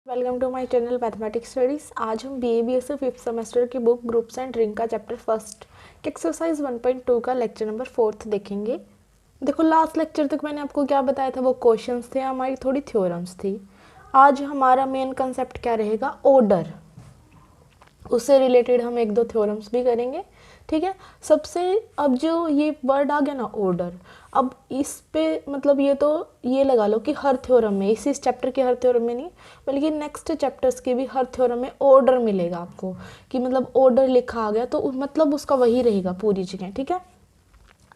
Welcome to my channel mathematics studies. आज हम BA/BSc fifth semester की बुक ग्रुप्स एंड रिंग का chapter first exercise 1.2 का lecture number 4 देखेंगे। देखो लास्ट लेक्चर तक मैंने आपको क्या बताया था, वो क्वेश्चंस थे, हमारी थोड़ी थ्योरम्स थी। आज हमारा मेन कंसेप्ट क्या रहेगा, ऑर्डर। उससे रिलेटेड हम एक दो थ्योरम्स भी करेंगे, ठीक है। सबसे अब जो ये वर्ड आ गया ना ऑर्डर, अब इस पे मतलब ये लगा लो कि हर थ्योरम में, इस चैप्टर के हर थ्योरम में नहीं बल्कि नेक्स्ट चैप्टर्स के भी हर थ्योरम में ऑर्डर मिलेगा आपको, कि मतलब ऑर्डर लिखा आ गया तो मतलब उसका वही रहेगा पूरी जगह, ठीक है।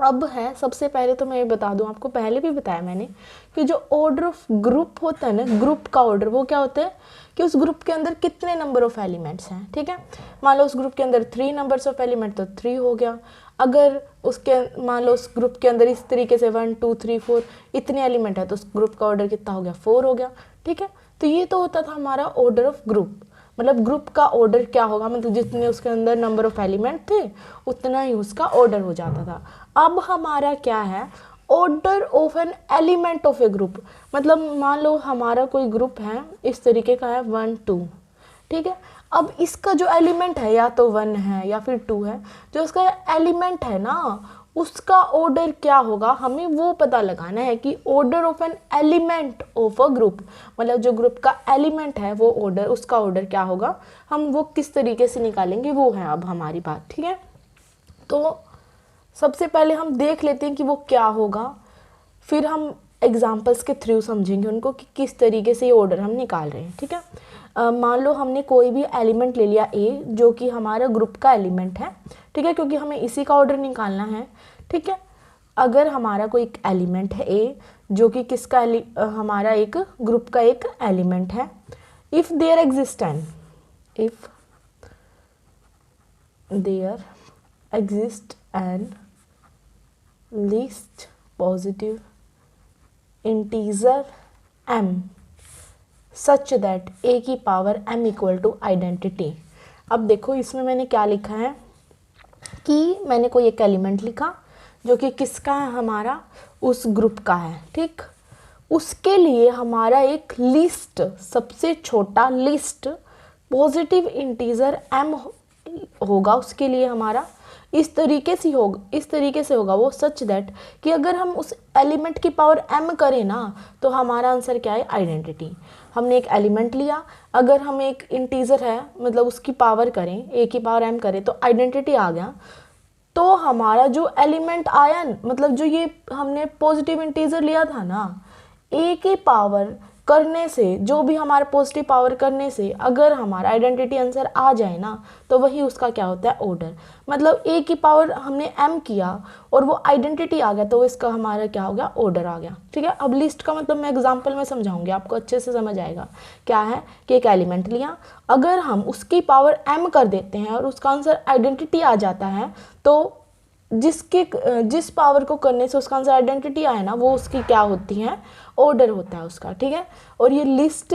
अब है, सबसे पहले तो मैं ये बता दूं, आपको पहले भी बताया मैंने कि जो ऑर्डर ऑफ ग्रुप होता है ना, ग्रुप का ऑर्डर, वो क्या होता है कि उस ग्रुप के अंदर कितने नंबर ऑफ एलिमेंट्स हैं, ठीक है। मान लो उस ग्रुप के अंदर 3 नंबर्स ऑफ एलिमेंट तो 3 हो गया। अगर उसके मान लो उस ग्रुप के अंदर इस तरीके से 1 2 3 4 इतने एलिमेंट है तो उस ग्रुप का ऑर्डर कितना हो गया, 4 हो गया, ठीक है। तो ये तो होता था हमारा ऑर्डर ऑफ ग्रुप, मतलब ग्रुप का ऑर्डर क्या होगा, मतलब जितने उसके अंदर नंबर ऑफ एलिमेंट थे उतना ही उसका ऑर्डर हो जाता था। अब हमारा क्या है, order of an element of A group. मतलब मान लो हमारा कोई ग्रुप है, इस तरीके का है 1 2, ठीक है। अब इसका जो एलिमेंट है या तो 1 है या फिर 2 है, जो उसका एलिमेंट है ना उसका ऑर्डर क्या होगा, हमें वो पता लगाना है कि order of an element of a group, मतलब जो ग्रुप का एलिमेंट है वो ऑर्डर, उसका ऑर्डर क्या होगा, हम वो किस तरीके से निकालेंगे, वो है अब हमारी बात, ठीक है। तो सबसे पहले हम देख लेते हैं कि वो क्या होगा, फिर हम एग्जाम्पल्स के थ्रू समझेंगे उनको कि किस तरीके से ये ऑर्डर हम निकाल रहे हैं, ठीक है। मान लो हमने कोई भी एलिमेंट ले लिया ए, जो कि हमारा ग्रुप का एलिमेंट है, ठीक है, क्योंकि हमें इसी का ऑर्डर निकालना है, ठीक है। अगर हमारा कोई एलिमेंट है ए, जो कि किसका हमारा एक ग्रुप का एक एलिमेंट है, if there exist an, if there exist an least positive integer m such that a की power m equal to identity. अब देखो इसमें मैंने क्या लिखा है कि मैंने कोई एक एलिमेंट लिखा जो कि किसका है, हमारा उस ग्रुप का है, ठीक। उसके लिए हमारा एक लिस्ट, सबसे छोटा लिस्ट पॉजिटिव इंटीजर m होगा, उसके लिए हमारा इस तरीके से होगा वो, सच दैट कि अगर हम उस एलिमेंट की पावर m करें ना तो हमारा आंसर क्या है, आइडेंटिटी। हमने एक एलिमेंट लिया, अगर हम एक इंटीजर है मतलब उसकी पावर करें, a की पावर m करें तो आइडेंटिटी आ गया। तो हमारा जो एलिमेंट आया, मतलब जो ये हमने पॉजिटिव इंटीजर लिया था ना, a की पावर करने से, जो भी हमारे पॉजिटिव पावर करने से अगर हमारा आइडेंटिटी आंसर आ जाए ना तो वही उसका क्या होता है, ऑर्डर। मतलब a की पावर हमने m किया और वो आइडेंटिटी आ गया तो इसका हमारा क्या हो गया, ऑर्डर आ गया, ठीक है। अब लिस्ट का मतलब मैं एग्जांपल में समझाऊंगी, आपको अच्छे से समझ आएगा। क्या है कि एक एलिमेंट लिया, अगर हम उसकी पावर m कर देते हैं और उसका आंसर आइडेंटिटी आ जाता है तो जिस पावर को करने से उसका आंसर आइडेंटिटी आए ना, वो उसकी क्या होती है, ऑर्डर होता है उसका, ठीक है। और ये लिस्ट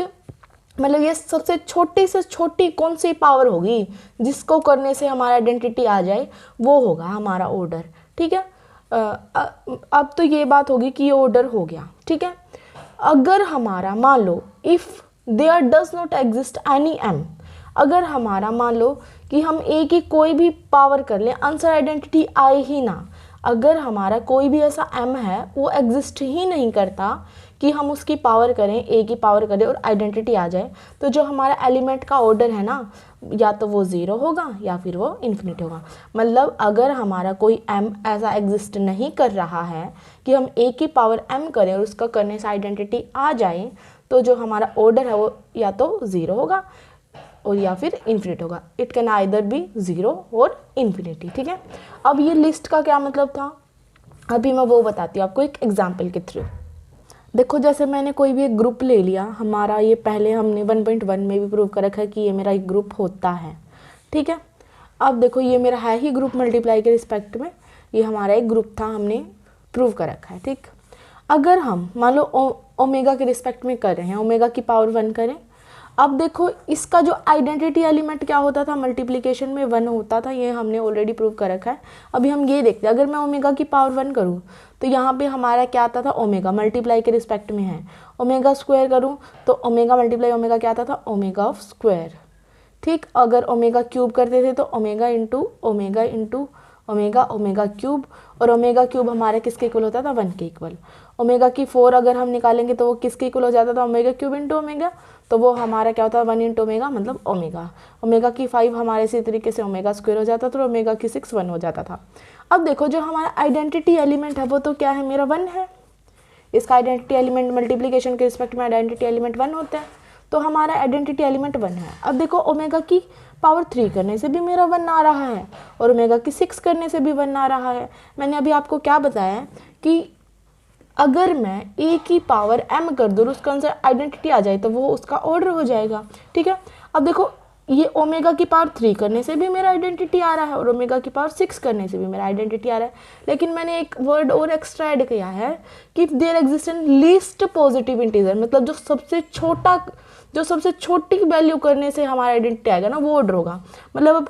मतलब ये सबसे छोटी से छोटी कौन सी पावर होगी जिसको करने से हमारा आइडेंटिटी आ जाए, वो होगा हमारा ऑर्डर, ठीक है। अब तो ये बात होगी कि ये ऑर्डर हो गया, ठीक है। अगर हमारा मान लो if there does not exist any m, अगर हमारा मान लो कि हम a की कोई भी पावर कर लें, आंसर आइडेंटिटी आए ही ना, अगर हमारा कोई भी ऐसा m है वो एग्जिस्ट ही नहीं करता कि हम उसकी पावर करें, a की पावर करें और आइडेंटिटी आ जाए, तो जो हमारा एलिमेंट का ऑर्डर है ना, या तो वो 0 होगा या फिर वो इन्फिनिट होगा। मतलब अगर हमारा कोई m ऐसा एग्जिस्ट नहीं कर रहा है कि हम a की पावर m करें और उसका करने से आइडेंटिटी आ जाए, तो जो हमारा ऑर्डर है वो या तो 0 होगा और या फिर इन्फिनिट होगा। इट कैन आइदर बी 0 और इन्फिनिटी, ठीक है। अब ये लिस्ट का क्या मतलब था, अभी मैं वो बताती हूँ आपको एक एग्जाम्पल के थ्रू। देखो जैसे मैंने कोई भी एक ग्रुप ले लिया, हमारा ये पहले हमने 1.1 में भी प्रूव कर रखा है कि ये मेरा एक ग्रुप होता है, ठीक है। अब देखो ये मेरा है ही ग्रुप मल्टीप्लाई के रिस्पेक्ट में, ये हमारा एक ग्रुप था, हमने प्रूव कर रखा है, ठीक। अगर हम मान लो ओमेगा के रिस्पेक्ट में कर रहे हैं, ओमेगा की पावर 1 करें, अब देखो इसका जो आइडेंटिटी एलिमेंट क्या होता था, मल्टीप्लिकेशन में 1 होता था, ये हमने ऑलरेडी प्रूव कर रखा है। अभी हम ये देखते हैं, अगर मैं ओमेगा की पावर 1 करूँ तो यहाँ पे हमारा क्या आता था, ओमेगा मल्टीप्लाई के रिस्पेक्ट में है। ओमेगा स्क्वायर करूँ तो ओमेगा मल्टीप्लाई ओमेगा क्या आता था, ओमेगा ऑफ स्क्वायर। ठीक, अगर ओमेगा क्यूब करते थे तो omega into omega omega cube, और ओमेगा क्यूब हमारे किसके इक्वल होता था, 1 के इक्वल। ओमेगा की 4 अगर हम निकालेंगे तो वो किसके इक्वल हो जाता था, ओमेगा क्यूब इंटू ओमेगा, तो वो हमारा क्या होता है 1 इंटू ओमेगा मतलब ओमेगा। ओमेगा की 5 हमारे इसी तरीके से ओमेगा स्क्वायर हो जाता था, और ओमेगा की 6 1 हो जाता था। अब देखो जो हमारा आइडेंटिटी एलिमेंट है वो तो क्या है, मेरा 1 है। इसका आइडेंटिटी एलिमेंट मल्टीप्लिकेशन के रिस्पेक्ट में आइडेंटिटी एलिमेंट 1 होता है, तो हमारा आइडेंटिटी एलिमेंट 1 है। अब देखो ओमेगा की पावर 3 करने से भी मेरा 1 आ रहा है, और ओमेगा की 6 करने से भी 1 आ रहा है। मैंने अभी आपको क्या बताया कि अगर मैं ए की पावर m कर दूँ और उसका आंसर आइडेंटिटी आ जाए तो वो उसका ऑर्डर हो जाएगा। ठीक है, अब देखो ये ओमेगा की पावर 3 करने से भी मेरा आइडेंटिटी आ रहा है, और ओमेगा की पावर 6 करने से भी मेरा आइडेंटिटी आ रहा है। लेकिन मैंने एक वर्ड और एक्स्ट्रा ऐड किया है कि there exist an least positive integer, मतलब जो सबसे छोटी वैल्यू करने से हमारा आइडेंटिटी आएगा ना, वो ऑर्डर होगा। मतलब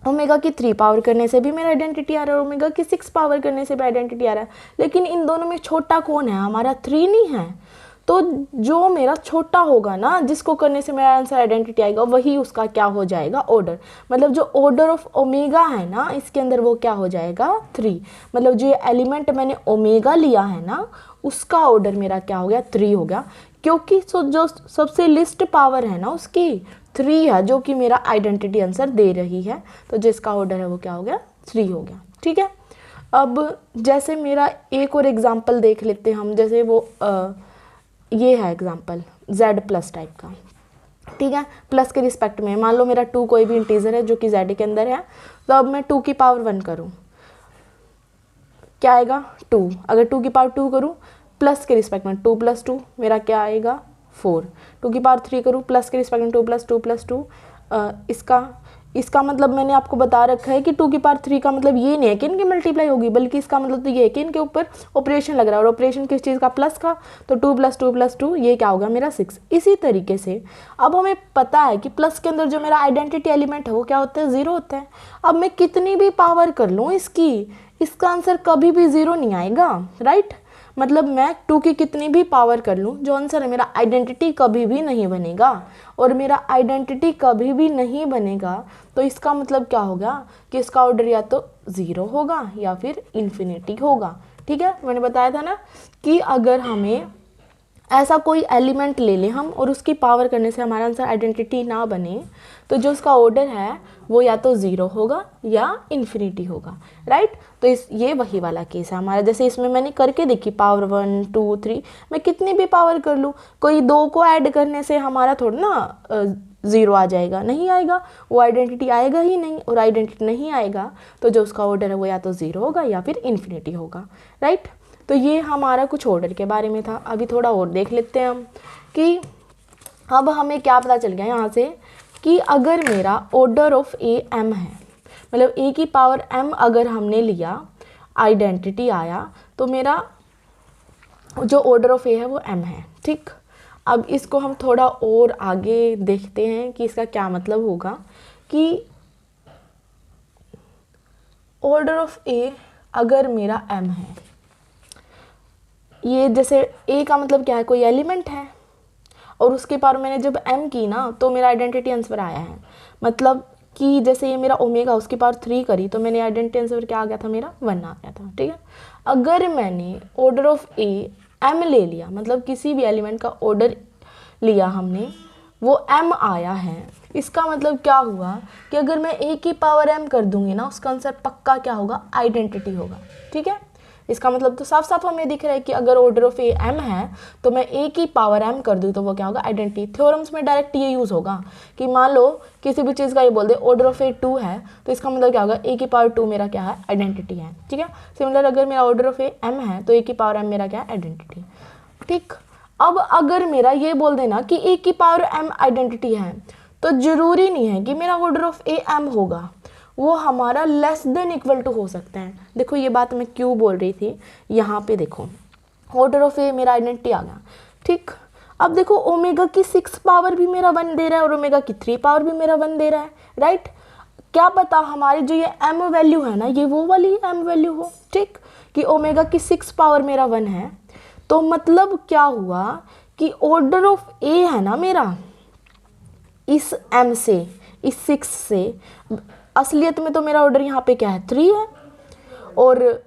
ओमेगा की 3 पावर करने से भी मेरा आइडेंटिटी आ रहा है, और ओमेगा की 6 पावर करने से भी आइडेंटिटी आ रहा है। लेकिन इन दोनों में छोटा कौन है, हमारा 3 नहीं है। तो जो मेरा छोटा होगा ना, जिसको करने से मेरा आंसर आइडेंटिटी आएगा, वही उसका क्या हो जाएगा, ऑर्डर। मतलब जो ऑर्डर ऑफ ओमेगा है ना, इसके अंदर वो क्या हो जाएगा, 3। मतलब जो एलिमेंट मैंने ओमेगा लिया है ना, उसका ऑर्डर मेरा क्या हो गया, 3 हो गया। क्योंकि जो सबसे लिस्ट पावर है ना उसकी 3 है, जो कि मेरा आइडेंटिटी आंसर दे रही है, तो जिसका ऑर्डर है वो क्या हो गया, 3 हो गया। ठीक है, अब जैसे मेरा एक और एग्जांपल देख लेते हैं हम, जैसे वो ये है एग्जांपल z प्लस टाइप का। ठीक है, प्लस के रिस्पेक्ट में मान लो मेरा 2 कोई भी इंटीजर है जो कि z के अंदर है, तो अब मैं 2 की पावर 1 करूँ, क्या आएगा, 2। अगर 2 की पावर 2 करूँ प्लस के रिस्पेक्ट में 2 + 2 मेरा क्या आएगा, 4। 2 की पावर 3 करूँ प्लस के रिस्पेक्ट में 2 + 2 + 2, इसका मतलब मैंने आपको बता रखा है कि 2 की पावर 3 का मतलब ये नहीं है कि इनकी मल्टीप्लाई होगी, बल्कि इसका मतलब तो ये है कि इनके ऊपर ऑपरेशन लग रहा है, और ऑपरेशन किस चीज़ का, प्लस का। तो 2 + 2 + 2 ये क्या होगा, मेरा 6। इसी तरीके से अब हमें पता है कि प्लस के अंदर जो मेरा आइडेंटिटी एलिमेंट है वो क्या होता है, 0 होता है। अब मैं कितनी भी पावर कर लूँ इसका आंसर कभी भी 0 नहीं आएगा, राइट। मतलब मैं 2 की कितनी भी पावर कर लूँ, जो आंसर है मेरा आइडेंटिटी कभी भी नहीं बनेगा, और मेरा आइडेंटिटी कभी भी नहीं बनेगा तो इसका मतलब क्या होगा कि इसका ऑर्डर या तो 0 होगा या फिर इन्फिनिटी होगा। ठीक है, मैंने बताया था ना कि अगर हमें ऐसा कोई एलिमेंट ले लें हम और उसकी पावर करने से हमारा आंसर आइडेंटिटी ना बने, तो जो उसका ऑर्डर है वो या तो 0 होगा या इन्फिनिटी होगा, राइट। तो ये वही वाला केस है हमारा। जैसे इसमें मैंने करके देखी, पावर 1 2 3 मैं कितनी भी पावर कर लूँ, कोई 2 को ऐड करने से हमारा थोड़ा ना 0 आ जाएगा, नहीं आएगा, वो आइडेंटिटी आएगा ही नहीं, और आइडेंटिटी नहीं आएगा तो जो उसका ऑर्डर है वो या तो 0 होगा या फिर इन्फिनिटी होगा, राइट। तो ये हमारा कुछ ऑर्डर के बारे में था। अभी थोड़ा और देख लेते हैं हम कि अब हमें क्या पता चल गया यहाँ से कि अगर मेरा ऑर्डर ऑफ ए m है, मतलब a की पावर m अगर हमने लिया, आइडेंटिटी आया, तो मेरा जो ऑर्डर ऑफ a है वो m है। ठीक, अब इसको हम थोड़ा और आगे देखते हैं कि इसका क्या मतलब होगा कि ऑर्डर ऑफ a अगर मेरा m है, ये जैसे a का मतलब क्या है, कोई एलिमेंट है, और उसके पावर मैंने जब m की ना तो मेरा आइडेंटिटी आंसर आया है। मतलब कि जैसे ये मेरा ओमेगा, उसकी पावर 3 करी तो मैंने आइडेंटिटी आंसर क्या आ गया था, मेरा 1 आ गया था। ठीक है, अगर मैंने ऑर्डर ऑफ a m ले लिया, मतलब किसी भी एलिमेंट का ऑर्डर लिया हमने, वो m आया है, इसका मतलब क्या हुआ कि अगर मैं a की पावर m कर दूंगी ना, उसका आंसर पक्का क्या होगा, आइडेंटिटी होगा। ठीक है, इसका मतलब तो साफ साफ हमें दिख रहा है कि अगर ऑर्डर ऑफ ए m है तो मैं a की पावर m कर दूँ तो वो क्या होगा, आइडेंटिटी। थ्योरम्स में डायरेक्ट ये यूज़ होगा कि मान लो किसी भी चीज़ का ये बोल दे ऑर्डर ऑफ ए 2 है, तो इसका मतलब क्या होगा, a की पावर 2 मेरा क्या है, आइडेंटिटी है। ठीक है, सिमिलर अगर मेरा ऑर्डर ऑफ ए m है तो a की पावर m मेरा क्या है, आइडेंटिटी। ठीक, अब अगर मेरा ये बोल देना कि a की पावर m आइडेंटिटी है, तो ज़रूरी नहीं है कि मेरा ऑर्डर ऑफ ए m होगा, वो हमारा लेस देन इक्वल टू हो सकता है। देखो ये बात मैं क्यों बोल रही थी, यहाँ पे देखो ऑर्डर ऑफ ए मेरा आइडेंटिटी आ गया। ठीक, अब देखो ओमेगा की 6 पावर भी मेरा 1 दे रहा है और ओमेगा की 3 पावर भी मेरा 1 दे रहा है, राइट। क्या पता हमारी जो ये m वैल्यू है ना, ये वो वाली m वैल्यू हो, ठीक, कि ओमेगा की 6 पावर मेरा 1 है। तो मतलब क्या हुआ कि ऑर्डर ऑफ a है ना मेरा, इस m से, इस 6 से, असलियत में तो मेरा ऑर्डर यहाँ पे क्या है, 3 है, और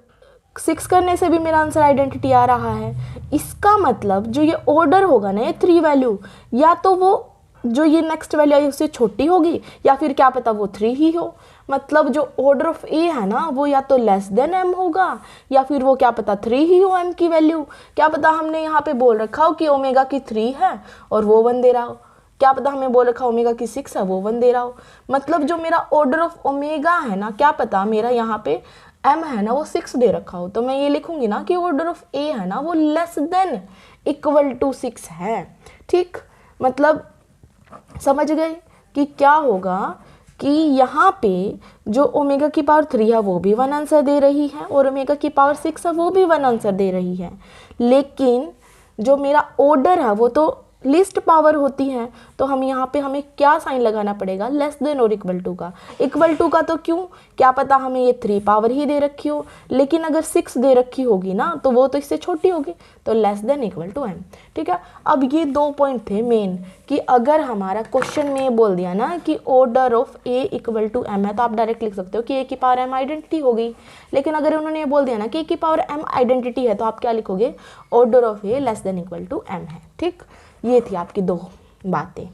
6 करने से भी मेरा आंसर आइडेंटिटी आ रहा है। इसका मतलब जो ये ऑर्डर होगा ना, ये 3 वैल्यू, या तो वो जो ये नेक्स्ट वैल्यू आई उससे छोटी होगी, या फिर क्या पता वो 3 ही हो। मतलब जो ऑर्डर ऑफ ए है ना, वो या तो लेस देन m होगा, या फिर वो क्या पता 3 ही हो m की वैल्यू। क्या पता हमने यहाँ पे बोल रखा हो कि ओमेगा की 3 है और वो 1 दे रहा हो, क्या पता हमें बोल रखा ओमेगा की 6 है वो 1 दे रहा हो। मतलब जो मेरा ऑर्डर ऑफ ओमेगा है ना, क्या पता मेरा यहाँ पे m है ना वो 6 दे रखा हो, तो मैं ये लिखूंगी ना कि ऑर्डर ऑफ a है ना वो लेस देन इक्वल टू 6 है, ठीक। मतलब समझ गए कि क्या होगा कि यहाँ पे जो ओमेगा की पावर 3 है वो भी 1 आंसर दे रही है, और ओमेगा की पावर 6 है वो भी 1 आंसर दे रही है, लेकिन जो मेरा ऑर्डर है वो तो लिस्ट पावर होती है। तो हम यहाँ पे हमें क्या साइन लगाना पड़ेगा, लेस देन और इक्वल टू का। इक्वल टू का तो क्यों, क्या पता हमें ये 3 पावर ही दे रखी हो, लेकिन अगर 6 दे रखी होगी ना तो वो तो इससे छोटी होगी, तो less than equal to m, ठीक है। अब ये 2 पॉइंट थे मेन, कि अगर हमारा क्वेश्चन में ये बोल दिया ना कि order of a equal to m है, तो आप डायरेक्ट लिख सकते हो कि a की पावर m आइडेंटिटी हो गई। लेकिन अगर उन्होंने ये बोल दिया ना कि a की पावर m आइडेंटिटी है, तो आप क्या लिखोगे, order of a less than equal to m है, ठीक। ये थी आपकी 2 बातें,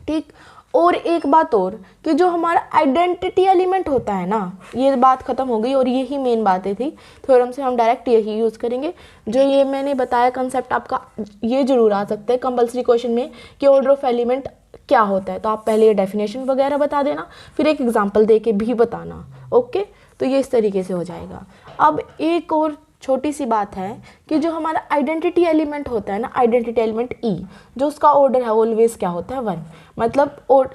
ठीक। और एक बात और, कि जो हमारा आइडेंटिटी एलिमेंट होता है ना, ये बात खत्म हो गई और यही मेन बातें थी। थ्योरम से हम डायरेक्ट यही यूज़ करेंगे। जो ये मैंने बताया कंसेप्ट, आपका ये जरूर आ सकता है कंपल्सरी क्वेश्चन में कि ऑर्डर ऑफ एलिमेंट क्या होता है, तो आप पहले ये डेफिनेशन वगैरह बता देना, फिर एक एग्जाम्पल दे के भी बताना, ओके। तो ये इस तरीके से हो जाएगा। अब एक और छोटी सी बात है कि जो हमारा आइडेंटिटी एलिमेंट होता है ना, आइडेंटिटी एलिमेंट ई, जो उसका ऑर्डर है ऑलवेज क्या होता है, 1। मतलब और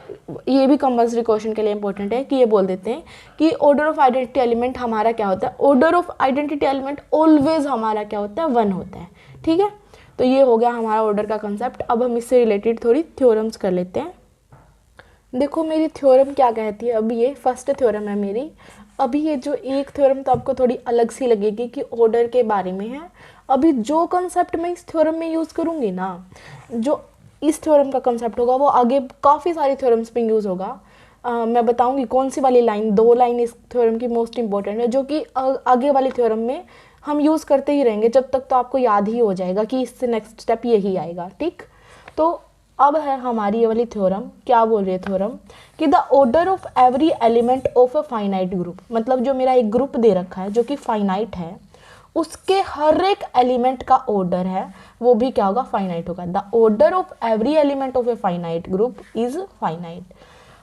ये भी कंपल्सरी क्वेश्चन के लिए इंपॉर्टेंट है कि ये बोल देते हैं कि ऑर्डर ऑफ आइडेंटिटी एलिमेंट हमारा क्या होता है, order of identity element always हमारा क्या होता है, 1 होता है, ठीक है। तो ये हो गया हमारा ऑर्डर का कंसेप्ट। अब हम इससे रिलेटेड थोड़ी थ्योरम्स कर लेते हैं। देखो मेरी थ्योरम क्या कहती है, अभी ये फर्स्ट थ्योरम है मेरी। अभी ये जो एक थ्योरम तो आपको थोड़ी अलग सी लगेगी कि ऑर्डर के बारे में है। अभी जो कंसेप्ट मैं इस थ्योरम में यूज़ करूँगी ना, जो इस थ्योरम का कंसेप्ट होगा वो आगे काफ़ी सारी थ्योरम्स में यूज़ होगा। मैं बताऊँगी कौन सी वाली लाइन, 2 लाइन इस थ्योरम की मोस्ट इंपॉर्टेंट है, जो कि आगे वाली थ्योरम में हम यूज़ करते ही रहेंगे जब तक तो आपको याद ही हो जाएगा कि इससे नेक्स्ट स्टेप यही आएगा, ठीक। तो अब है हमारी ये वाली थ्योरम, क्या बोल रही है थ्योरम, कि the order of every element of a finite group. मतलब जो मेरा एक ग्रुप दे रखा है जो कि फाइनाइट है, उसके हर एक एलिमेंट का ऑर्डर है वो भी क्या होगा, फाइनाइट होगा। The order of every element of a finite group is finite.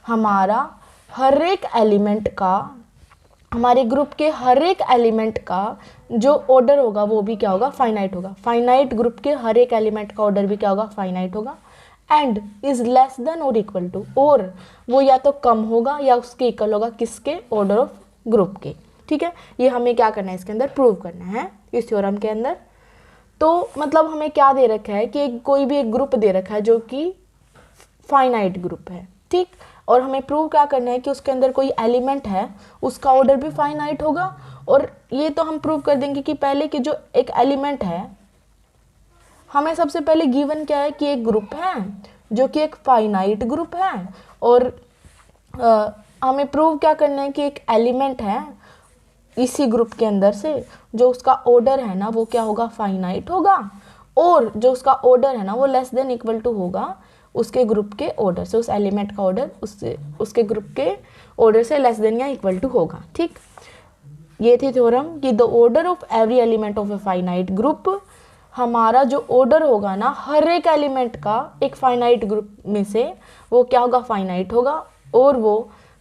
हमारा हर एक एलिमेंट का, हमारे ग्रुप के हर एक एलिमेंट का जो ऑर्डर होगा वो भी क्या होगा, फाइनाइट होगा। फाइनाइट ग्रुप के हर एक एलिमेंट का ऑर्डर भी क्या होगा, फाइनाइट होगा। एंड इज लेस देन और इक्वल टू, और वो या तो कम होगा या उसके इक्वल होगा, किसके, ऑर्डर ऑफ ग्रुप के, ठीक है। ये हमें क्या करना है, इसके अंदर प्रूव करना है इस थ्योरम के अंदर। तो मतलब हमें क्या दे रखा है कि कोई भी एक ग्रुप दे रखा है जो कि फाइनाइट ग्रुप है, ठीक। और हमें प्रूव क्या करना है कि उसके अंदर कोई एलिमेंट है उसका ऑर्डर भी फाइनाइट होगा। और ये तो हम प्रूव कर देंगे कि पहले कि जो एक एलिमेंट है, हमें सबसे पहले गिवन क्या है कि एक ग्रुप है जो कि एक फाइनाइट ग्रुप है, और हमें प्रूव क्या करना है कि एक एलिमेंट है इसी ग्रुप के अंदर से जो उसका ऑर्डर है ना वो क्या होगा, फाइनाइट होगा, और जो उसका ऑर्डर है ना वो लेस देन इक्वल टू होगा उसके ग्रुप के ऑर्डर से, उस एलिमेंट का ऑर्डर उससे, उसके ग्रुप के ऑर्डर से लेस देन या इक्वल टू होगा, ठीक। ये थी थ्योरम कि the order of every element of a finite group, हमारा जो ऑर्डर होगा ना हर एक एलिमेंट का एक फाइनाइट ग्रुप में से वो क्या होगा, फाइनाइट होगा। और वो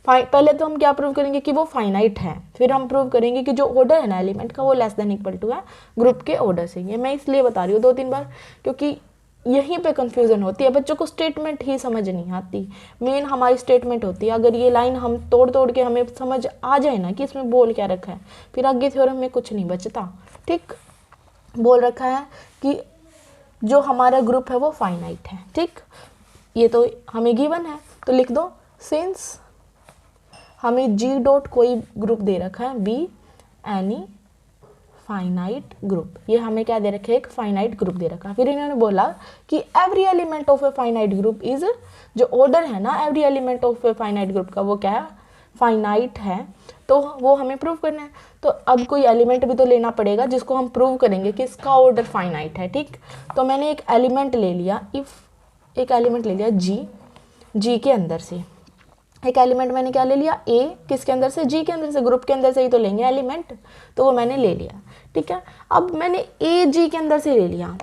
पहले तो हम क्या प्रूव करेंगे कि वो फाइनाइट है, फिर हम प्रूव करेंगे कि जो ऑर्डर है ना एलिमेंट का वो लेस देन इक्वल टू है ग्रुप के ऑर्डर से। ये मैं इसलिए बता रही हूँ 2-3 बार, क्योंकि यहीं पे कंफ्यूजन होती है, बच्चों को स्टेटमेंट ही समझ नहीं आती। मेन हमारी स्टेटमेंट होती है, अगर ये लाइन हम तोड़ तोड़ के हमें समझ आ जाए ना कि इसमें बोल क्या रखा है, फिर आगे थ्योरम में कुछ नहीं बचता, ठीक। बोल रखा है कि जो हमारा ग्रुप है वो फाइनाइट है, ठीक। ये तो हमें गिवन है, तो लिख दो सिंस हमें जी डॉट कोई ग्रुप दे रखा है बी एनी फाइनाइट ग्रुप, ये हमें क्या दे रखा है, एक फाइनाइट ग्रुप दे रखा है। फिर इन्होंने बोला कि every element of a finite group is, जो ऑर्डर है ना every element of a finite group का, वो क्या है, फाइनाइट है, तो वो हमें प्रूव करना है। तो अब कोई एलिमेंट भी तो लेना पड़ेगा जिसको हम प्रूव करेंगे कि इसका ऑर्डर फाइनाइट है, ठीक। तो मैंने एक एलिमेंट ले लिया, इफ एक एलिमेंट ले लिया जी के अंदर से, एक एलिमेंट मैंने क्या ले लिया, ए, किसके अंदर से, जी के अंदर से, ग्रुप के अंदर से ही तो लेंगे एलिमेंट, तो वो मैंने ले लिया, ठीक है। अब मैंने ए जी के अंदर से ले लिया।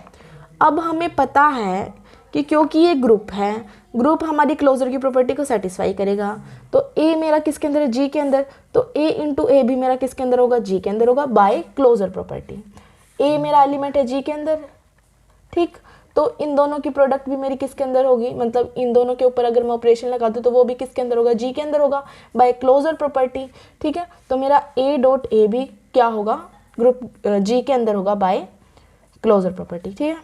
अब हमें पता है कि क्योंकि ये ग्रुप है, ग्रुप हमारी क्लोजर की प्रॉपर्टी को सेटिस्फाई करेगा, तो ए मेरा किसके अंदर है, जी के अंदर, तो ए इंटू ए भी मेरा किसके अंदर होगा, जी के अंदर होगा, बाय क्लोजर प्रॉपर्टी। ए मेरा एलिमेंट है जी के अंदर, ठीक। तो इन दोनों की प्रोडक्ट भी मेरी किसके अंदर होगी, मतलब इन दोनों के ऊपर अगर मैं ऑपरेशन लगा दूँ तो वो भी किसके अंदर होगा, जी के अंदर होगा, बाय क्लोजर प्रॉपर्टी, ठीक है। तो मेरा ए डॉट ए भी क्या होगा, ग्रुप जी के अंदर होगा बाय क्लोजर प्रॉपर्टी, ठीक है।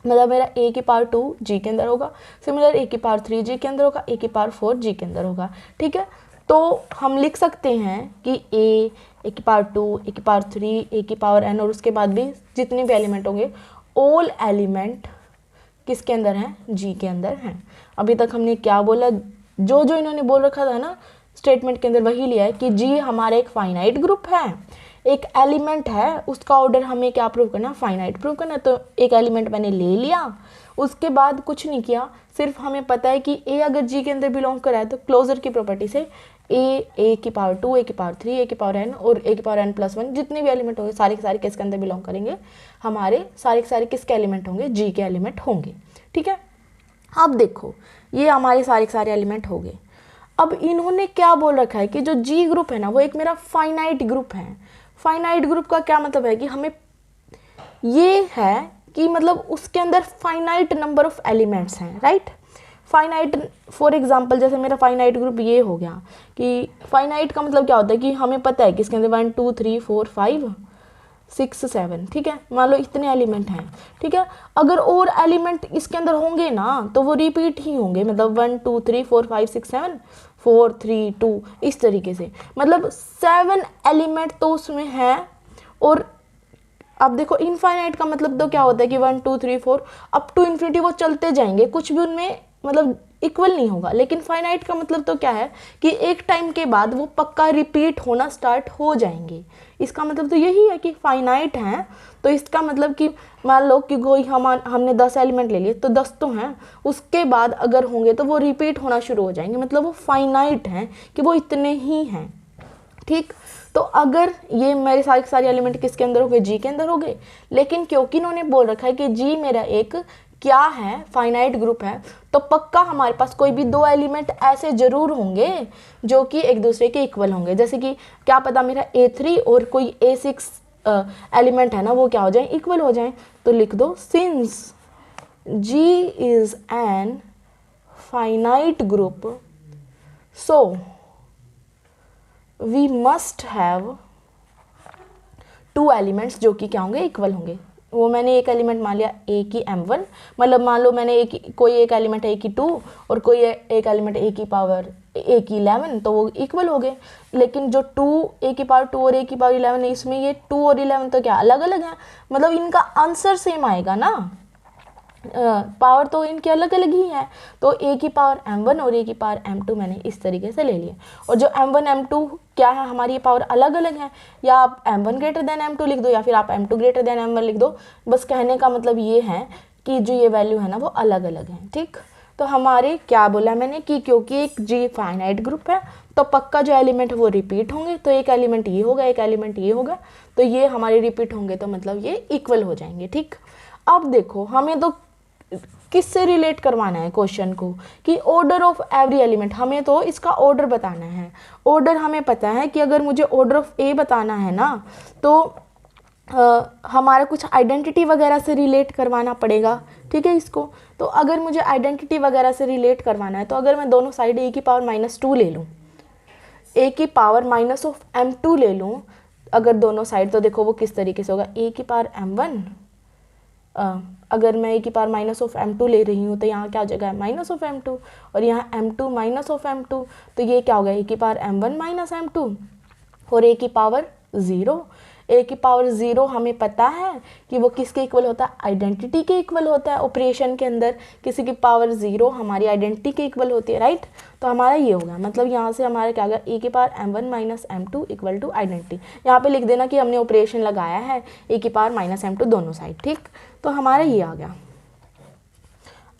मतलब मेरा ए की पावर 2 जी के अंदर होगा, सिमिलर ए की पावर 3 जी के अंदर होगा, ए की पावर 4 जी के अंदर होगा, ठीक है। तो हम लिख सकते हैं कि ए की पावर 2, ए की पावर 3, ए की पावर n, और उसके बाद भी जितने भी एलिमेंट होंगे, ऑल एलिमेंट किसके अंदर हैं, जी के अंदर हैं। अभी तक हमने क्या बोला, जो जो इन्होंने बोल रखा था ना स्टेटमेंट के अंदर, वही लिया है कि जी हमारा एक फाइनाइट ग्रुप है, एक एलिमेंट है, उसका ऑर्डर हमें क्या प्रूव करना, फाइनाइट प्रूव करना। तो एक एलिमेंट मैंने ले लिया, उसके बाद कुछ नहीं किया, सिर्फ हमें पता है कि ए अगर जी के अंदर बिलोंग कर रहा है तो क्लोजर की प्रॉपर्टी से ए की पावर 2, ए की पावर 3, ए की पावर n और ए की पावर n+1 जितने भी एलिमेंट होंगे सारे के सारे किसके अंदर बिलोंग करेंगे, हमारे सारे के सारे किसके एलिमेंट होंगे, जी के एलिमेंट होंगे, ठीक है। अब देखो ये हमारे सारे के सारे एलिमेंट हो गए। अब इन्होंने क्या बोल रखा है कि जो जी ग्रुप है ना वो एक मेरा फाइनाइट ग्रुप है। फाइनाइट ग्रुप का क्या मतलब है कि हमें ये है कि मतलब उसके अंदर फाइनाइट नंबर ऑफ एलिमेंट्स हैं, राइट। फाइनाइट फॉर एग्जांपल जैसे मेरा फाइनाइट ग्रुप ये हो गया कि फाइनाइट का मतलब क्या होता है कि हमें पता है कि इसके अंदर 1 2 3 4 5 6 7, ठीक है, मान लो इतने एलिमेंट हैं, ठीक है। अगर और एलिमेंट इसके अंदर होंगे ना तो वो रिपीट ही होंगे, मतलब 1 2 3 4 5 6 7 4 3 2 इस तरीके से, मतलब 7 एलिमेंट तो उसमें है। और अब देखो इनफाइनाइट का मतलब तो क्या होता है कि 1 2 3 4 अप टू इन्फिनिटी वो चलते जाएंगे, कुछ भी उनमें मतलब इक्वल नहीं होगा। लेकिन फाइनाइट का मतलब तो क्या है कि एक टाइम के बाद वो पक्का रिपीट होना स्टार्ट हो जाएंगे। इसका मतलब तो यही है कि फाइनाइट हैं, तो इसका मतलब कि मान लो कि कोई हमने 10 एलिमेंट ले लिए तो 10 तो हैं, उसके बाद अगर होंगे तो वो रिपीट होना शुरू हो जाएंगे, मतलब वो फाइनाइट हैं कि वो इतने ही हैं, ठीक। तो अगर ये मेरे सारे एलिमेंट किसके अंदर हो गए, जी के अंदर हो गए। लेकिन क्योंकि इन्होंने बोल रखा है कि जी मेरा एक क्या है, फाइनाइट ग्रुप है, तो पक्का हमारे पास कोई भी 2 एलिमेंट ऐसे जरूर होंगे जो कि एक दूसरे के इक्वल होंगे। जैसे कि क्या पता मेरा A3 और कोई A6 एलिमेंट है ना वो क्या हो जाए, इक्वल हो जाए। तो लिख दो since G is an finite group so we must have 2 elements जो कि क्या होंगे, इक्वल होंगे। वो मैंने एक एलिमेंट मान लिया ए की m1, मतलब मान लो मैंने कोई एक एलिमेंट है ए की 2 और कोई एक एलिमेंट ए की पावर ए की 11, तो वो इक्वल हो गए। लेकिन जो 2 ए की पावर 2 और ए की पावर 11 है, इसमें ये 2 और 11 तो क्या अलग अलग हैं, मतलब इनका आंसर सेम आएगा ना, पावर तो इनके अलग अलग ही है। तो ए की पावर m1 और ए की पावर m2 मैंने इस तरीके से ले लिया। और जो m1 m2 क्या है, हमारी पावर अलग अलग है, या आप m1 ग्रेटर देन m2 लिख दो या फिर आप m2 ग्रेटर देन m1 लिख दो। बस कहने का मतलब ये है कि जो ये वैल्यू है ना वो अलग अलग है, ठीक। तो हमारे क्या बोला मैंने कि क्योंकि एक जी फाइनाइट ग्रुप है तो पक्का जो एलिमेंट है वो रिपीट होंगे। तो एक एलिमेंट ये होगा, एक एलिमेंट ये होगा, तो ये हमारे रिपीट होंगे तो मतलब ये इक्वल हो जाएंगे, ठीक। अब देखो हमें तो किससे रिलेट करवाना है क्वेश्चन को कि ऑर्डर ऑफ एवरी एलिमेंट, हमें तो इसका ऑर्डर बताना है। ऑर्डर हमें पता है कि अगर मुझे ऑर्डर ऑफ ए बताना है ना तो हमारा कुछ आइडेंटिटी वगैरह से रिलेट करवाना पड़ेगा, ठीक है इसको। तो अगर मुझे आइडेंटिटी वगैरह से रिलेट करवाना है तो अगर मैं दोनों साइड ए की पावर -2 ले लूँ, ए की पावर माइनस ऑफ m2 ले लूँ अगर दोनों साइड, तो देखो वो किस तरीके से होगा, ए की पावर m1 अगर मैं ए की पावर माइनस ऑफ m2 ले रही हूँ तो यहाँ क्या हो जाएगा माइनस ऑफ m2, और यहाँ m2 माइनस ऑफ m2, तो ये क्या होगा ए की पावर m1 माइनस m2, और ए की पावर 0। ए की पावर 0 हमें पता है कि वो किसके इक्वल होता है, आइडेंटिटी के इक्वल होता है। ऑपरेशन के अंदर किसी की पावर 0 हमारी आइडेंटिटी के इक्वल होती है, राइट। तो हमारा ये होगा, मतलब यहाँ से हमारा क्या होगा ए की power m1 minus m2 equal to identity. यहाँ पे लिख देना कि हमने ऑपरेशन लगाया है ए की पावर माइनस m2 दोनों साइड, ठीक। तो हमारा ये आ गया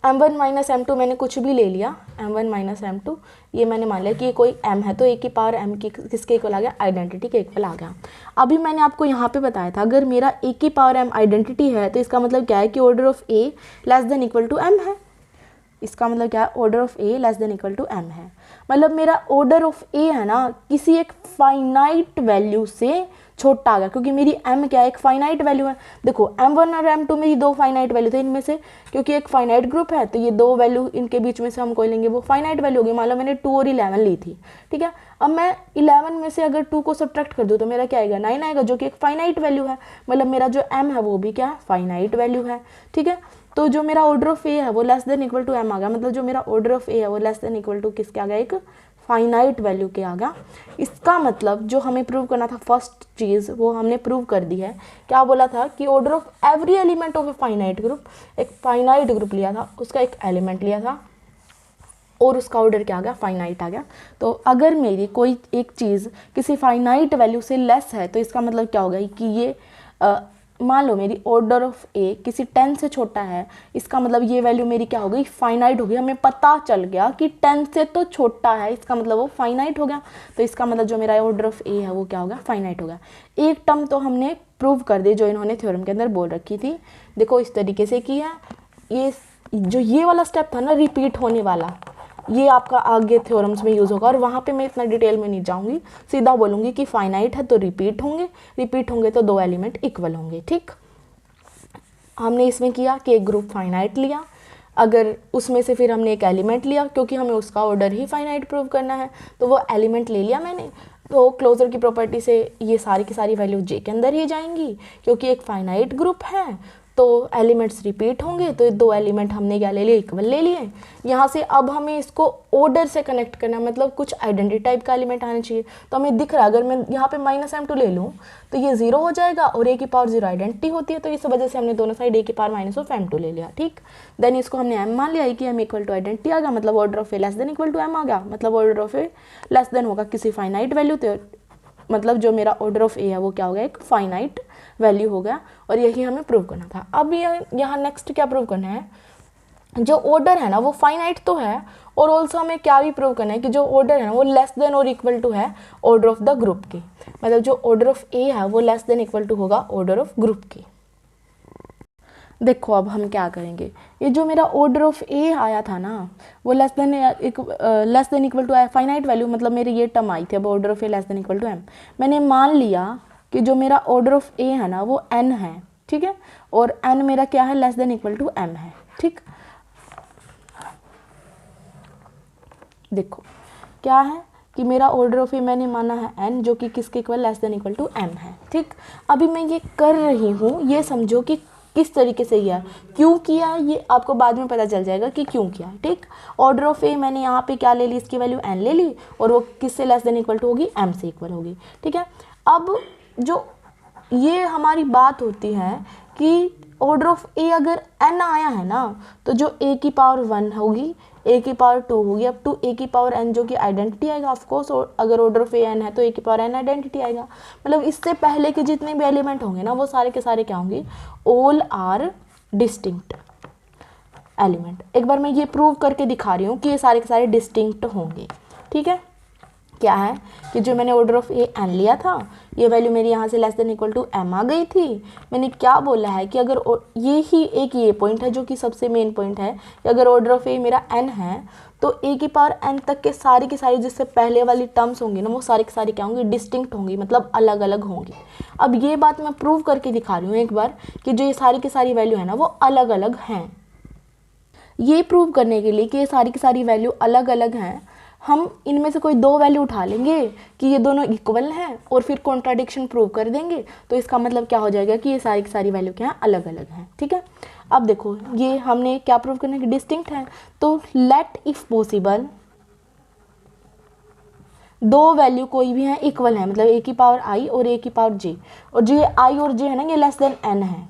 m1 माइनस m2, मैंने कुछ भी ले लिया m1 माइनस m2, ये मैंने मान लिया कि ये कोई m है, तो ए की पावर m की किसके इक्वल आ गया, आइडेंटिटी के इक्वल आ गया। अभी मैंने आपको यहाँ पे बताया था अगर मेरा ए की पावर m आइडेंटिटी है तो इसका मतलब क्या है कि order of A less than equal to m है। इसका मतलब क्या है, order of A less than equal to m है। मतलब मेरा ऑर्डर ऑफ ए है ना किसी एक फाइनाइट वैल्यू से छोटा आ गया, क्योंकि मेरी m क्या है, एक फाइनाइट वैल्यू है। देखो m1 और m2 मेरी दो फाइनाइट वैल्यू थे, इनमें से क्योंकि एक फाइनाइट ग्रुप है तो ये दो वैल्यू इनके बीच में से हम कोई लेंगे वो फाइनाइट वैल्यू होगी। मान लो मैंने 2 और 11 ली थी, ठीक है। अब मैं 11 में से अगर 2 को सब्ट्रैक्ट कर दूँ तो मेरा क्या आएगा, 9 आएगा, जो कि एक फाइनाइट वैल्यू है। मतलब मेरा जो m है वो भी क्या है, फाइनाइट वैल्यू है, ठीक है। तो जो मेरा ऑर्डर ऑफ ए है वो less than equal to m आ गया, मतलब जो मेरा ऑर्डर ऑफ ए है वो लेस देन इक्वल टू किसके आ गया, एक फाइनाइट वैल्यू के आ गया। इसका मतलब जो हमें प्रूव करना था फर्स्ट चीज़ वो हमने प्रूव कर दी है। क्या बोला था कि order of every element of a finite group, एक फाइनाइट ग्रुप लिया था, उसका एक एलिमेंट लिया था और उसका ऑर्डर क्या आ गया, फाइनाइट आ गया। तो अगर मेरी कोई एक चीज़ किसी फाइनाइट वैल्यू से लेस है तो इसका मतलब क्या होगा कि ये मान लो मेरी ऑर्डर ऑफ ए किसी 10 से छोटा है, इसका मतलब ये वैल्यू मेरी क्या हो गई, फाइनाइट हो गई। हमें पता चल गया कि 10 से तो छोटा है, इसका मतलब वो फाइनाइट हो गया। तो इसका मतलब जो मेरा ऑर्डर ऑफ ए है वो क्या होगा, फाइनाइट हो गया। एक टर्म तो हमने प्रूव कर दी जो इन्होंने थ्योरम के अंदर बोल रखी थी। देखो इस तरीके से किया, ये जो ये वाला स्टेप था ना रिपीट होने वाला, ये आपका आगे थ्योरम्स में यूज़ होगा और वहाँ पे मैं इतना डिटेल में नहीं जाऊँगी, सीधा बोलूँगी कि फाइनाइट है तो रिपीट होंगे तो दो एलिमेंट इक्वल होंगे, ठीक। हमने इसमें किया कि एक ग्रुप फाइनाइट लिया, अगर उसमें से फिर हमने एक एलिमेंट लिया क्योंकि हमें उसका ऑर्डर ही फाइनाइट प्रूव करना है, तो वो एलिमेंट ले लिया मैंने। तो क्लोजर की प्रॉपर्टी से ये सारी की सारी वैल्यू जे के अंदर ही जाएंगी क्योंकि एक फाइनाइट ग्रुप है तो एलिमेंट्स रिपीट होंगे, तो दो एलिमेंट हमने क्या ले लिए, इक्वल ले लिए। यहाँ से अब हमें इसको ऑर्डर से कनेक्ट करना, मतलब कुछ आइडेंटिटी टाइप का एलिमेंट आना चाहिए। तो हमें दिख रहा है अगर मैं यहाँ पे माइनस m2 ले लूँ तो ये 0 हो जाएगा और ए की पावर 0 आइडेंटिटी होती है, तो इस वजह से हमने दोनों साइड ए की पावर माइनस ऑफ m2 ले लिया, ठीक। देन इसको हमने m मान लिया कि m इक्वल टू आइडेंटिटी आ गया, मतलब order of A less than equal to m आ गया, मतलब order of A less than होगा किसी फाइनाइट वैल्यू, तो मतलब जो मेरा ऑर्डर ऑफ ए है वो क्या हो गया, एक फाइनाइट वैल्यू हो गया। और यही हमें प्रूव करना था। अब यहाँ नेक्स्ट क्या प्रूव करना है, जो ऑर्डर है ना वो फाइनाइट तो है और ऑल्सो हमें क्या भी प्रूव करना है कि जो ऑर्डर है ना वो लेस देन और इक्वल टू है ऑर्डर ऑफ द ग्रुप की, मतलब जो ऑर्डर ऑफ ए है वो लेस देन इक्वल टू होगा ऑर्डर ऑफ ग्रुप की। देखो अब हम क्या करेंगे, ये जो मेरा ऑर्डर ऑफ ए आया था ना वो less than equal to finite value, मतलब मेरी ये टर्म आई थी अब order of A less than equal to m। मैंने मान लिया कि जो मेरा ऑर्डर ऑफ ए है ना वो n है, ठीक है, और n मेरा क्या है, less than equal to m है, ठीक। देखो क्या है कि मेरा ऑर्डर ऑफ ए मैंने माना है n जो कि किसके equal, less than equal to m है, ठीक। अभी मैं ये कर रही हूँ, ये समझो कि किस तरीके से किया, क्यों किया है ये आपको बाद में पता चल जाएगा कि क्यों किया, ठीक। ऑर्डर ऑफ ए मैंने यहाँ पे क्या ले ली, इसकी वैल्यू n ले ली और वो किससे लेस देन इक्वल टू होगी, m से इक्वल होगी, ठीक है। अब जो ये हमारी बात होती है कि ऑर्डर ऑफ ए अगर n आया है ना तो जो a की पावर 1 होगी, a की पावर 2 होगी, अब टू a की पावर n जो कि आइडेंटिटी आएगा ऑफकोर्स, और अगर ऑर्डर ऑफ ए n है तो a की पावर n आइडेंटिटी आएगा। मतलब इससे पहले के जितने भी एलिमेंट होंगे ना वो सारे के सारे क्या होंगे, ऑल आर डिस्टिंक्ट एलिमेंट। एक बार मैं ये प्रूव करके दिखा रही हूँ कि ये सारे के सारे डिस्टिंक्ट होंगे, ठीक है। क्या है कि जो मैंने ऑर्डर ऑफ ए n लिया था ये वैल्यू मेरी यहाँ से less than equal to m आ गई थी। मैंने क्या बोला है कि अगर ये ही एक ये पॉइंट है जो कि सबसे मेन पॉइंट है कि अगर ऑर्डर ऑफ ए मेरा n है तो a की पावर n तक के सारी जिससे पहले वाली टर्म्स होंगी ना वो सारी की सारी क्या होंगी, डिस्टिंक्ट होंगी, मतलब अलग अलग होंगी। अब ये बात मैं प्रूव करके दिखा रही हूँ एक बार कि जो ये सारी की सारी वैल्यू है ना वो अलग अलग हैं। ये प्रूव करने के लिए कि ये सारी की सारी वैल्यू अलग अलग हैं हम इनमें से कोई दो वैल्यू उठा लेंगे कि ये दोनों इक्वल हैं और फिर कॉन्ट्राडिक्शन प्रूव कर देंगे, तो इसका मतलब क्या हो जाएगा कि ये सारी की सारी वैल्यू क्या है, अलग अलग हैं। ठीक है, अब देखो ये हमने क्या प्रूव करना है कि डिस्टिंक्ट है, तो लेट इफ पॉसिबल दो वैल्यू कोई भी है इक्वल है, मतलब ए की पावर आई और ए की पावर जे, और जो ये आई और जे है ना ये लेस देन एन है।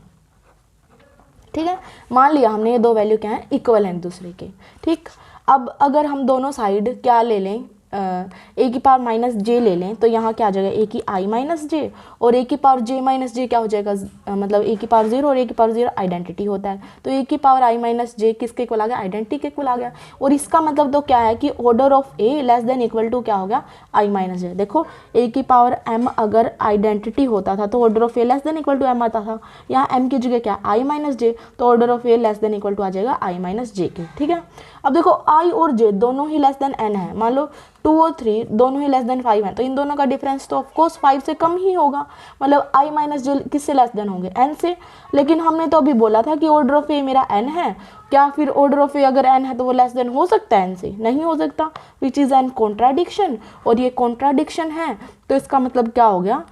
ठीक है, मान लिया हमने ये दो वैल्यू क्या है, इक्वल हैं एक दूसरे के। ठीक, अब अगर हम दोनों साइड क्या ले लें, ए की पावर माइनस जे ले लें, तो यहाँ क्या आ जाएगा ए की आई माइनस जे, और ए की पावर जे माइनस जे क्या हो जाएगा, मतलब ए की पावर जीरो और ए की पावर जीरो आइडेंटिटी होता है, तो ए की पावर आई माइनस जे किसके इक्वल आ गया, आइडेंटिटी के इक्वल आ गया। और इसका मतलब तो क्या है कि order of A less than equal to क्या हो गया, आई माइनस जे। देखो ए की पावर एम अगर आइडेंटिटी होता था तो order of A less than equal to m आता था, यहाँ एम की जगह क्या आई माइनस जे, तो order of A less than equal to आ जाएगा आई माइनस जे के। ठीक है, अब देखो आई और जे दोनों ही लेस देन एन है, मान लो 2 और 3 दोनों ही लेस देन 5 है, तो इन दोनों का डिफरेंस तो ऑफकोर्स 5 से कम ही होगा, मतलब आई माइनस जे किससे लेस देन होंगे, एन से। लेकिन हमने तो अभी बोला था कि ऑर्डर ऑफ ए मेरा एन है, क्या फिर ऑर्डर ऑफ ए अगर एन है तो वो लेस देन हो सकता है एन से, नहीं हो सकता, विच इज़ एन कॉन्ट्राडिक्शन, और ये कॉन्ट्राडिक्शन है, तो इसका मतलब क्या हो गया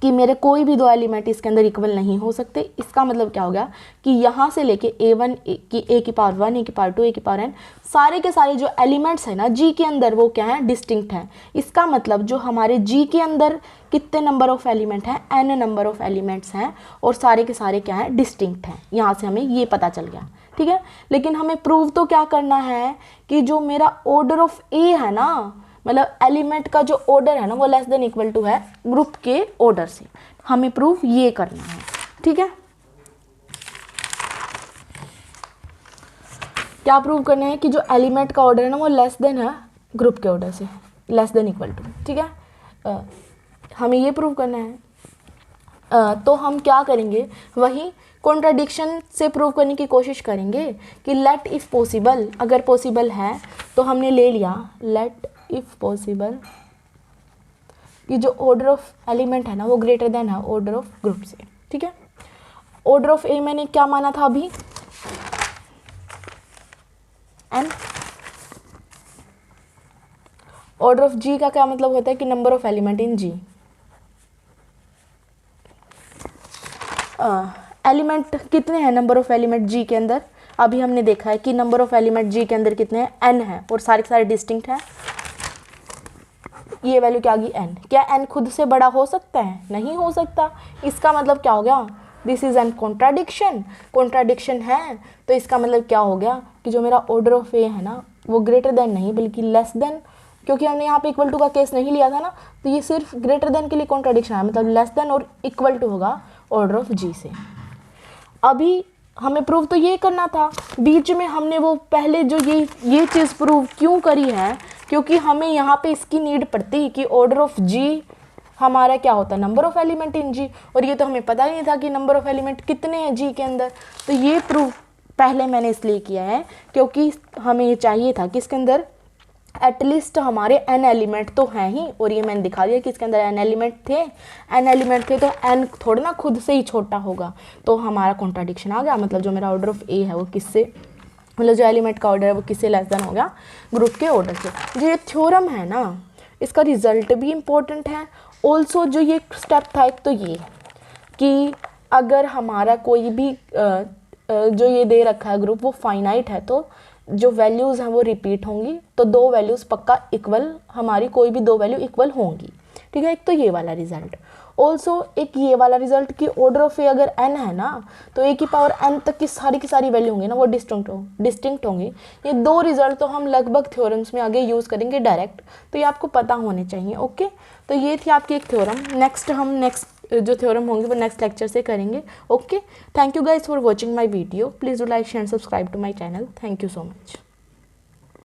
कि मेरे कोई भी दो एलिमेंट इसके अंदर इक्वल नहीं हो सकते। इसका मतलब क्या हो गया कि यहाँ से लेके a1 की ए की पावर 1, ए की पावर 2, ए की पावर n सारे के सारे जो एलिमेंट्स हैं ना जी के अंदर वो क्या है, डिस्टिंक्ट हैं। इसका मतलब जो हमारे जी के अंदर कितने नंबर ऑफ एलिमेंट हैं, n नंबर ऑफ एलिमेंट्स हैं, और सारे के सारे क्या है, डिस्टिंक्ट हैं। यहाँ से हमें ये पता चल गया। ठीक है, लेकिन हमें प्रूव तो क्या करना है कि जो मेरा ऑर्डर ऑफ ए है ना, मतलब एलिमेंट का जो ऑर्डर है ना वो लेस देन इक्वल टू है ग्रुप के ऑर्डर से, हमें प्रूफ ये करना है। ठीक है, क्या प्रूव करना है कि जो एलिमेंट का ऑर्डर है ना वो लेस देन है ग्रुप के ऑर्डर से, लेस देन इक्वल टू। ठीक है, हमें ये प्रूव करना है। तो हम क्या करेंगे, वही कॉन्ट्राडिक्शन से प्रूव करने की कोशिश करेंगे कि लेट इफ पॉसिबल, अगर पॉसिबल है तो हमने ले लिया लेट इफ पॉसिबल कि जो ऑर्डर ऑफ एलिमेंट है ना वो ग्रेटर देन है ऑर्डर ऑफ ग्रुप से। ठीक है, ऑर्डर ऑफ ए मैंने क्या माना था अभी, एन। ऑर्डर ऑफ जी का क्या मतलब होता है कि number of element in G, element कितने हैं, नंबर ऑफ एलिमेंट जी के अंदर, अभी हमने देखा है कि नंबर ऑफ एलिमेंट जी के अंदर कितने हैं, एन है, और सारे के सारे डिस्टिंक्ट हैं। ये वैल्यू क्या आ गई, एन। क्या एन खुद से बड़ा हो सकता है, नहीं हो सकता। इसका मतलब क्या हो गया, this is an contradiction, contradiction है, तो इसका मतलब क्या हो गया कि जो मेरा ऑर्डर ऑफ ए है ना वो ग्रेटर देन नहीं बल्कि लेस देन, क्योंकि हमने यहाँ पे इक्वल टू का केस नहीं लिया था ना, तो ये सिर्फ ग्रेटर देन के लिए कॉन्ट्राडिक्शन है, मतलब लेस देन और इक्वल टू होगा ऑर्डर ऑफ जी से। अभी हमें प्रूव तो ये करना था, बीच में हमने वो पहले जो ये चीज़ प्रूव क्यों करी है, क्योंकि हमें यहाँ पे इसकी नीड पड़ती कि ऑर्डर ऑफ जी हमारा क्या होता है, नंबर ऑफ एलिमेंट इन जी, और ये तो हमें पता ही नहीं था कि नंबर ऑफ एलिमेंट कितने हैं जी के अंदर। तो ये प्रूव पहले मैंने इसलिए किया है क्योंकि हमें ये चाहिए था कि इसके अंदर एटलीस्ट हमारे एन एलिमेंट तो हैं ही, और ये मैंने दिखा दिया कि इसके अंदर एन एलिमेंट थे, तो एन थोड़ा ना खुद से ही छोटा होगा, तो हमारा कॉन्ट्राडिक्शन आ गया। मतलब जो मेरा ऑर्डर ऑफ ए है वो किससे, मतलब जो एलिमेंट का ऑर्डर है वो किससे लेस देन हो गया, ग्रुप के ऑर्डर से। जो ये थ्योरम है ना इसका रिजल्ट भी इम्पोर्टेंट है। ऑल्सो जो ये स्टेप था एक तो ये कि अगर हमारा कोई भी जो ये दे रखा है ग्रुप वो फाइनाइट है तो जो वैल्यूज़ हैं वो रिपीट होंगी, तो दो वैल्यूज़ पक्का इक्वल, हमारी कोई भी दो वैल्यू इक्वल होंगी। ठीक है, एक तो ये वाला रिजल्ट। ऑल्सो एक ये वाला रिजल्ट कि ऑर्डर ऑफ ए अगर n है ना तो ए की पावर n तक की सारी वैल्यू होंगी ना वो डिस्टिंक्ट होंगी। ये दो रिजल्ट तो हम लगभग थ्योरम्स में आगे यूज़ करेंगे डायरेक्ट, तो ये आपको पता होने चाहिए। ओके, तो ये थी आपकी एक थ्योरम। नेक्स्ट जो थ्योरम होंगे वो नेक्स्ट लेक्चर से करेंगे। Okay, thank you guys for watching my video. Please do like share and subscribe to my channel. Thank you so much.